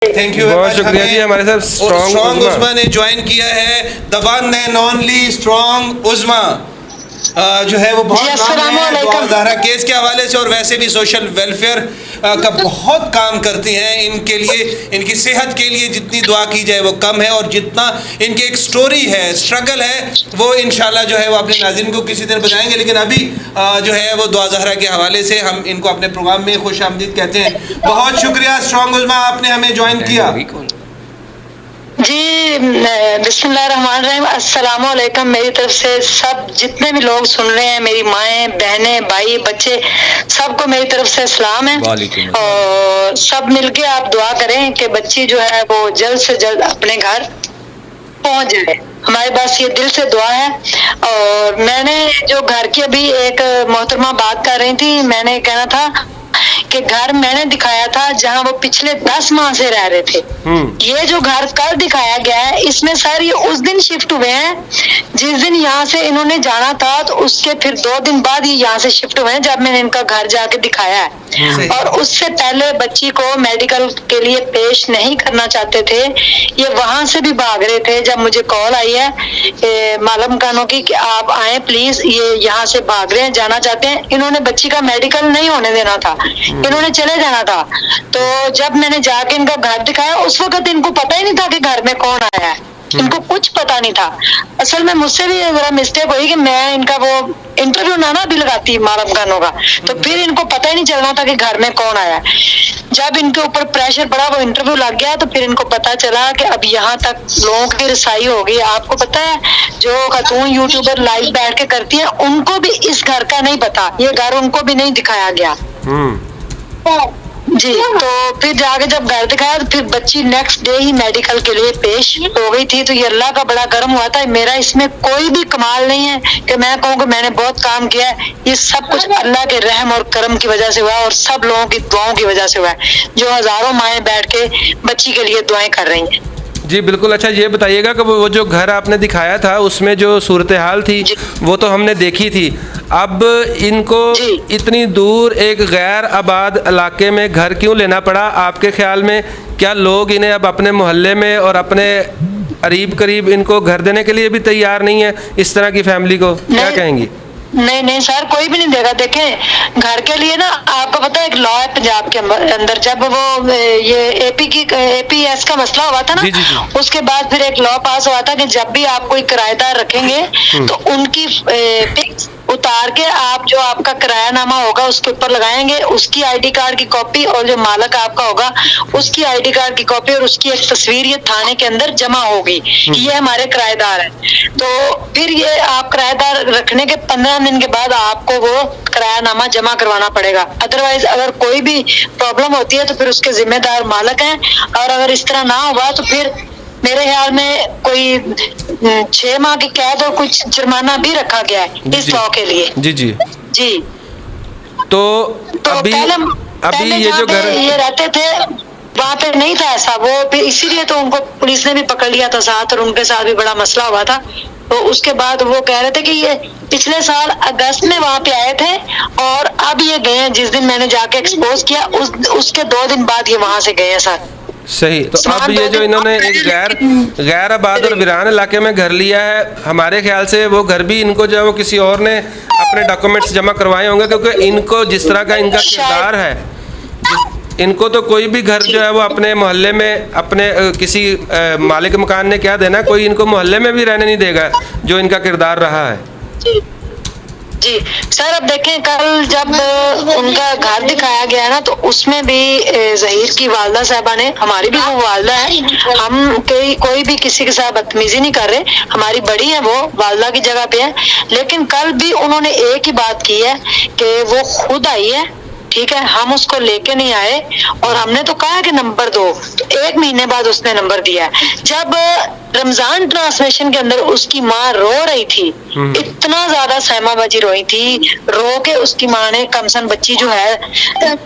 Thank you بہت شکریہ جی. ہمارے ساتھ اسٹرانگ عظما نے جوائن کیا ہے. The one and only strong عظما جو ہے وہ بہت نام ہے دعا زہرا کیس کے حوالے سے اور ویسے بھی سوشل ویلفیئر کا بہت کام کرتی ہیں. ان کے لیے, ان کی صحت کے لیے جتنی دعا کی جائے وہ کم ہے, اور جتنا ان کی ایک سٹوری ہے, اسٹرگل ہے, وہ انشاءاللہ جو ہے وہ اپنے ناظرین کو کسی دن بتائیں گے. لیکن ابھی جو ہے وہ دعا زہرا کے حوالے سے ہم ان کو اپنے پروگرام میں خوش آمدید کہتے ہیں. بہت شکریہ اسٹرانگ عظما, آپ نے ہمیں جوائن کیا. جی بسم اللہ الرحمن الرحیم. السلام علیکم. میری طرف سے سب جتنے بھی لوگ سن رہے ہیں, میری مائیں بہنیں بھائی بچے, سب کو میری طرف سے سلام ہے. اور سب مل کے آپ دعا کریں کہ بچی جو ہے وہ جلد سے جلد اپنے گھر پہنچ جائے. ہمارے پاس یہ دل سے دعا ہے. اور میں نے جو گھر کی ابھی ایک محترمہ بات کر رہی تھی, میں نے کہنا تھا کہ گھر میں نے دکھایا تھا جہاں وہ پچھلے 10 ماہ سے رہ رہے تھے. یہ جو گھر کل دکھایا گیا ہے, اس میں سر یہ اس دن شفٹ ہوئے ہیں جس دن یہاں سے انہوں نے جانا تھا, تو اس کے پھر 2 دن بعد ہی یہاں سے شفٹ ہوئے ہیں جب میں نے ان کا گھر جا کے دکھایا ہے. اور اس سے پہلے بچی کو میڈیکل کے لیے پیش نہیں کرنا چاہتے تھے. یہ وہاں سے بھی بھاگ رہے تھے. جب مجھے کال آئی ہے معلوم کانوں کی کہ آپ آئیں پلیز, یہ یہاں سے بھاگ رہے ہیں, جانا چاہتے ہیں. انہوں نے بچی کا میڈیکل نہیں ہونے دینا تھا, انہوں نے چلے جانا تھا. تو جب میں نے جا کے ان کا گھر دکھایا, اس وقت ان کو پتہ ہی نہیں تھا کہ گھر میں کون آیا ہے. ان کو کچھ پتا نہیں تھا. اصل میں مجھ سے بھی ذرا مسٹیک ہوئی کہ میں ان کا وہ انٹرویو نہ بھی لگاتی معلوم کانوں کا, تو پھر ان کو پتہ ہی نہیں چلنا تھا کہ گھر میں کون آیا ہے. جب ان کے اوپر پریشر پڑا, وہ انٹرویو لگ گیا, تو پھر ان کو پتا چلا کہ اب یہاں تک لوگوں کی رسائی ہو گئی. آپ کو پتا ہے جو خاتون یوٹیوبر لائیو بیٹھ کے کرتی ہیں, ان کو بھی اس گھر کا نہیں پتا, یہ گھر ان کو بھی نہیں دکھایا گیا. جی تو پھر جا کے جب گھر دکھایا تو پھر بچی نیکسٹ ڈے ہی میڈیکل کے لیے پیش ہو گئی تھی. تو یہ اللہ کا بڑا کرم ہوا تھا. میرا اس میں کوئی بھی کمال نہیں ہے کہ میں کہوں کہ میں نے بہت کام کیا ہے. یہ سب کچھ اللہ کے رحم اور کرم کی وجہ سے ہوا ہے, اور سب لوگوں کی دعاؤں کی وجہ سے ہوا ہے, جو ہزاروں مائیں بیٹھ کے بچی کے لیے دعائیں کر رہی ہیں. جی بالکل. اچھا یہ بتائیے گا کہ وہ جو گھر آپ نے دکھایا تھا اس میں جو صورتحال تھی وہ تو ہم نے دیکھی تھی. اب ان کو اتنی دور ایک غیر آباد علاقے میں گھر کیوں لینا پڑا آپ کے خیال میں؟ کیا لوگ انہیں اب اپنے محلے میں اور اپنے قریب ان کو گھر دینے کے لیے بھی تیار نہیں ہے؟ اس طرح کی فیملی کو کیا کہیں گی؟ نہیں سر, کوئی بھی نہیں دے گا. دیکھیں گھر کے لیے نا, آپ کو پتا ہے ایک لا ہے پنجاب کے اندر, جب وہ یہ اے پی ایس کا مسئلہ ہوا تھا نا, اس کے بعد پھر ایک لا پاس ہوا تھا کہ جب بھی آپ کوئی کرایہ دار رکھیں گے تو ان کی پکس اتار کے آپ جو آپ کا کرایہ نامہ ہوگا اس کے اوپر لگائیں گے, اس کی آئی ڈی کارڈ کی کاپی, اور جو مالک آپ کا ہوگا اس کی آئی ڈی کارڈ کی کاپی اور اس کی ایک تصویر یہ تھانے کے اندر جمع ہوگی کہ یہ ہمارے کرایہ دار ہیں. تو پھر یہ آپ کرایہ دار رکھنے کے 15 دن کے بعد آپ کو وہ کرایہ نامہ جمع کروانا پڑے گا. ادروائز اگر کوئی بھی پرابلم ہوتی ہے تو پھر اس کے ذمہ دار مالک ہیں, اور اگر اس طرح نہ ہوا تو پھر میرے خیال میں کوئی 6 ماہ کی قید اور کچھ جرمانہ بھی رکھا گیا ہے اس لاء کے لیے. جی تو ابھی یہ جو گھر یہ رہتے تھے وہاں پہ نہیں تھا ایسا. وہ پھر اسی لیے تو ان کو پولیس نے بھی پکڑ لیا تھا ساتھ, اور ان کے ساتھ بھی بڑا مسئلہ ہوا تھا. تو اس کے بعد وہ کہہ رہے تھے کہ یہ پچھلے سال اگست میں وہاں پہ آئے تھے, اور اب یہ گئے ہیں جس دن میں نے جا کے ایکسپوز کیا اس کے 2 دن بعد یہ وہاں سے گئے ہیں سر. صحیح. تو اب یہ جو انہوں نے ایک غیر آباد اور ویران علاقے میں گھر لیا ہے, ہمارے خیال سے وہ گھر بھی ان کو جو ہے وہ کسی اور نے اپنے ڈاکومنٹس جمع کروائے ہوں گے, کیونکہ ان کو جس طرح کا ان کا کردار ہے, ان کو تو کوئی بھی گھر جو ہے وہ اپنے محلے میں اپنے کسی مالک مکان نے کیا دینا, کوئی ان کو محلے میں بھی رہنے نہیں دے گا جو ان کا کردار رہا ہے. جی سر, اب دیکھیں کل جب ان کا گھر دکھایا گیا نا تو اس میں بھی ظہیر کی والدہ صاحبہ نے, ہماری بھی وہ والدہ ہے, ہم کوئی بھی کسی کے ساتھ بدتمیزی نہیں کر رہے, ہماری بڑی ہے وہ والدہ کی جگہ پہ ہے, لیکن کل بھی انہوں نے ایک ہی بات کی ہے کہ وہ خود آئی ہے, ٹھیک ہے, ہم اس کو لے کے نہیں آئے, اور ہم نے تو کہا کہ نمبر دو, تو 1 مہینے بعد اس نے نمبر دیا ہے. جب रमजान ट्रांसमिशन के अंदर उसकी माँ रो रही थी, इतना ज्यादा सहमा बाजी रोई थी, रो के उसकी माँ ने, कमसन बच्ची जो है,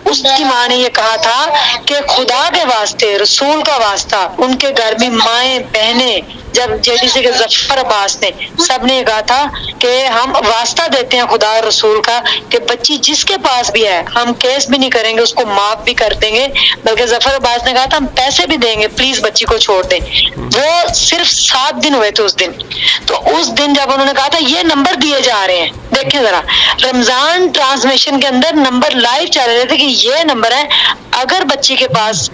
उसकी माँ ने ये कहा था कि खुदा के वास्ते, रसूल का वास्ता, उनके घर में माएँ बहनें, जब जेडीसी के जफर अब्बास ने, सब ने कहा था कि हम वास्ता देते हैं खुदा और रसूल का कि बच्ची जिसके पास भी है हम केस भी नहीं करेंगे, उसको माफ भी कर देंगे, बल्कि जफर अब्बास ने कहा था हम पैसे भी देंगे, प्लीज बच्ची को छोड़ दें। वो सिर्फ 7 दिन हुए थे उस दिन, तो उस दिन जब उन्होंने कहा था ये नंबर दिए जा रहे हैं, देखें जरा, रमजान ट्रांसमिशन के अंदर नंबर लाइव चल रहे थे कि ये नंबर है, अगर बच्ची के पास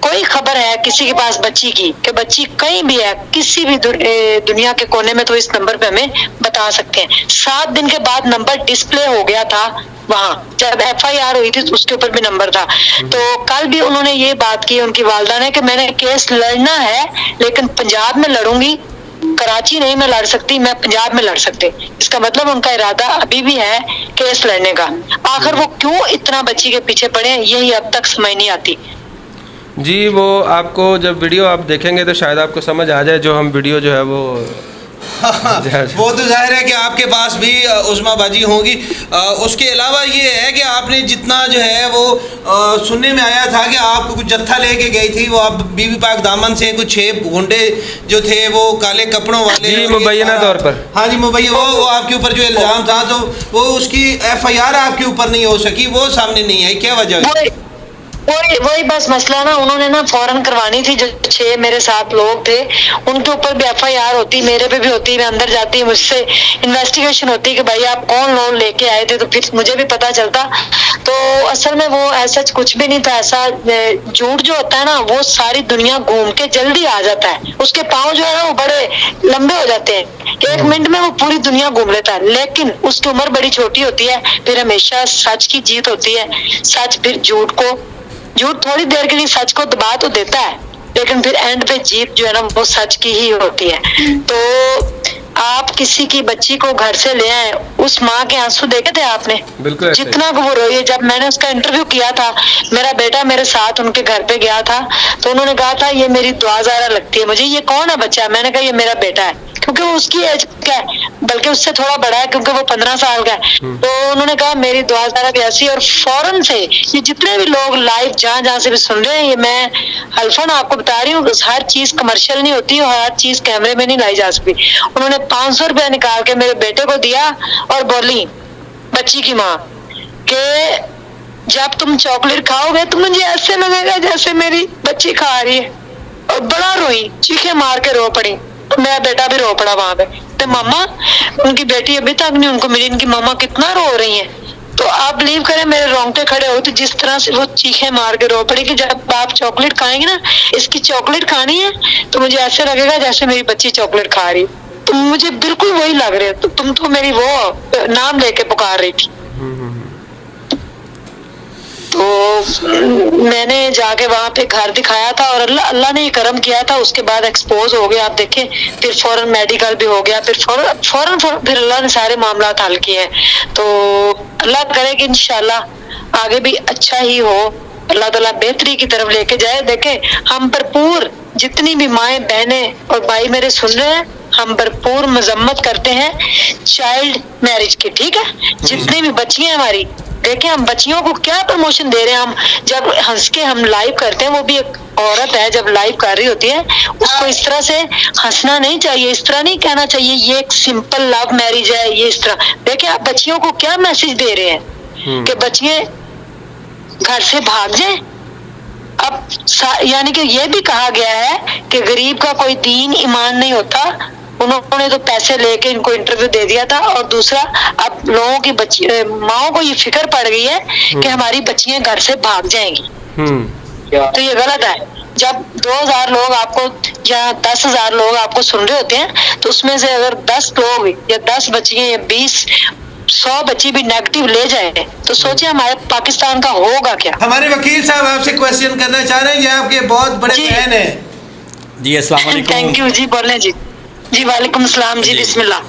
कोई खबर है किसी के पास बच्ची की, कि बच्ची कहीं भी है किसी भी दुनिया के कोने में, तो इस नंबर पे हमें बता सकते हैं। 7 दिन के बाद नंबर डिस्प्ले हो गया था वहाँ, जब FIR हुई थी तो उसके ऊपर भी नंबर था। तो कल भी उन्होंने ये बात की, उनकी वालदा ने, कि मैंने केस लड़ना है लेकिन पंजाब में लड़ूंगी, कराची नहीं मैं लड़ सकती, मैं पंजाब में लड़ सकती। इसका मतलब उनका इरादा अभी भी है केस लड़ने का। आखिर वो क्यों इतना बच्ची के पीछे पड़े हैं, यही अब तक समझ नहीं आती। जी, वो आपको जब वीडियो आप देखेंगे तो शायद आपको समझ आ जाए, जो हम वीडियो जो है वो वो तो जाहिर है कि आपके पास भी उस्मा बाजी होंगी। उसके अलावा ये है कि आपने जितना जो है वो सुनने में आया था कि आपको कुछ जत्था लेके गई थी, वो आप बीबी पाक दामन से कुछ 6 गुंडे जो थे वो काले कपड़ों वाले, जी, मुबैना तौर पर, हाँ जी मुबैना, वो आपके ऊपर जो इल्ज़ाम था, तो वो उसकी FIR आपके ऊपर नहीं हो सकी, वो सामने नहीं आई, क्या वजह है? वही बस मसला ना, उन्होंने ना फौरन करवानी थी। जो 6 मेरे साथ लोग थे उनके ऊपर भी FIR होती, मेरे पे भी होती, मैं अंदर जाती, मुझसे इन्वेस्टिगेशन होती कि भाई आप कौन लोग लेके आए थे, तो फिर मुझे भी पता चलता। तो असल में वो ऐसा कुछ भी नहीं था। ऐसा झूठ जो होता है ना, वो सारी दुनिया घूम के जल्दी आ जाता है, उसके पाँव जो है ना वो बड़े लंबे हो जाते हैं, 1 मिनट में वो पूरी दुनिया घूम लेता है, लेकिन उसकी उम्र बड़ी छोटी होती है। फिर हमेशा सच की जीत होती है, सच फिर झूठ थोड़ी देर के लिए सच को दबा तो देता है, लेकिन फिर एंड पे जीत जो है ना वो सच की ही होती है। तो आप किसी की बच्ची को घर से ले आए, उस माँ के आंसू देखे थे आपने? बिल्कुल, जितना वो रोई है। जब मैंने उसका इंटरव्यू किया था, मेरा बेटा मेरे साथ उनके घर पे गया था, तो उन्होंने कहा था ये मेरी दुआ ज़ारा लगती है मुझे, ये कौन है बच्चा? मैंने कहा ये मेरा बेटा है, क्योंकि वो उसकी एज का है, बल्कि उससे थोड़ा बड़ा है, क्योंकि वो 15 साल का है। तो उन्होंने कहा मेरी दुआ ज़ारा भी ऐसी। और फौरन से ये जितने भी लोग लाइव जहाँ से भी सुन रहे हैं, ये मैं हल्फन आपको बता रही हूँ, हर चीज कमर्शियल नहीं होती और हर चीज कैमरे में नहीं लाई जा सकती। उन्होंने 500 रुपया निकाल के मेरे बेटे को दिया और बोली बच्ची की माँ कि जब तुम चॉकलेट खाओगे तो मुझे ऐसे लगेगा जैसे मेरी बच्ची खा रही है। और बड़ा रोई, चीखे मार के रो पड़ी, मेरा बेटा भी रो पड़ा वहां पे। तो मामा, उनकी बेटी अभी तक नहीं उनको मिली, इनकी मामा कितना रो रही है। तो आप बिलीव करें मेरे रोंगटे खड़े हो, तो जिस तरह से वो चीखे मार के रो पड़ी कि जब आप चॉकलेट खाएंगे ना, इसकी चॉकलेट खानी है तो मुझे ऐसे लगेगा जैसे मेरी बच्ची चॉकलेट खा रही। तो मुझे बिल्कुल वही लग रहे, तो तुम तो मेरी वो नाम लेके पुकार रही थी। तो मैंने जाके वहां पे घर दिखाया था और अल्लाह ने ही करम किया था। उसके बाद एक्सपोज हो गया, आप देखें, फिर फौरन मेडिकल भी हो गया, फिर फौरन फिर अल्लाह ने सारे मामला हल किए हैं। तो अल्लाह करे कि इंशाल्लाह आगे भी अच्छा ही हो, अल्लाह ताला बेहतरी की तरफ लेके जाए। देखें, हम भरपूर, जितनी भी माएँ बहनें और भाई मेरे सुन रहे हैं, हम भरपूर मजम्मत करते हैं चाइल्ड मैरिज की, ठीक है? जितनी भी बच्चियां हमारी, देखें हम बच्चियों को क्या प्रमोशन दे रहे हैं। हम जब हंस के हम लाइव करते हैं, वो भी एक औरत है जब लाइव कर रही होती है, उसको इस तरह से हंसना नहीं चाहिए, इस तरह नहीं कहना चाहिए ये एक सिंपल लव मैरिज है, ये इस तरह। देखें आप बच्चियों को क्या मैसेज दे रहे हैं कि बच्चियां घर से भाग जाएं। अब यानी कि ये भी कहा गया है कि गरीब का कोई दीन ईमान नहीं होता। उन्होंने तो पैसे लेके इनको इंटरव्यू दे दिया था। और दूसरा, अब लोगों की बच्ची माओ को ये फिक्र पड़ गई है कि हमारी बच्चियां घर से भाग जाएंगी। तो ये गलत है। जब 2000 लोग आपको या 10,000 लोग आपको सुन रहे होते हैं, तो उसमें से अगर 10 लोग या 10 बच्चियां या 20-100 बच्ची भी नेगेटिव ले जाए, तो सोचिए हमारे पाकिस्तान का होगा क्या। हमारे वकील साहब आपसे क्वेश्चन करना चाह रहे हैं, ये आपके बहुत बड़े फैन है जी। अस्सलाम वालेकुम। थैंक यू जी, बोलें जी। जी वालेकुम सलाम जी, बिस्मिल्लाह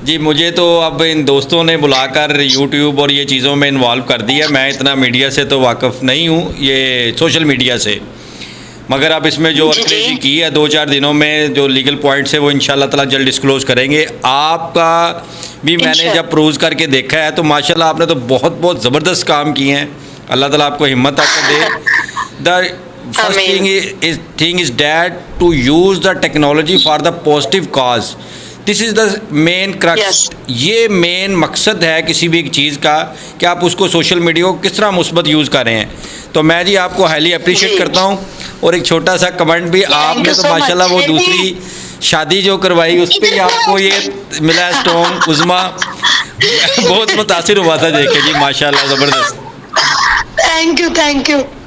जी। मुझे तो अब इन दोस्तों ने बुलाकर यूट्यूब और ये चीज़ों में इन्वॉल्व कर दिया। मैं इतना मीडिया से तो वाकिफ़ नहीं हूँ, ये सोशल मीडिया से। मगर आप इसमें जो जी, अंग्रेजी जी। की है 2-4 दिनों में जो लीगल पॉइंट्स है वो इंशाल्लाह ताला जल्द डिस्क्लोज करेंगे। आपका भी मैंने इंशाल्लाह। जब प्रूव करके देखा है तो माशाल्लाह आपने तो बहुत बहुत ज़बरदस्त काम किए हैं। अल्लाह ताला आपको हिम्मत आकर दे। द फर्स्ट आमीन। Thing is that to use the technology for the positive cause. This is the main crux. Yes. ये मेन मकसद है किसी भी एक चीज़ का कि आप उसको सोशल मीडिया को किस तरह मुस्बत यूज़ कर रहे हैं। तो मैं जी आपको हाईली अप्रिशिएट जी। करता हूँ। और एक छोटा सा कमेंट भी, आपने you तो so much. माशाल्लाह वो जी। दूसरी शादी जो करवाई उस पर ही आपको ये मिला है स्टोन उज़मा। बहुत मुतासिर हुआ था देख के जी, माशाल्लाह ज़बरदस्त। Thank you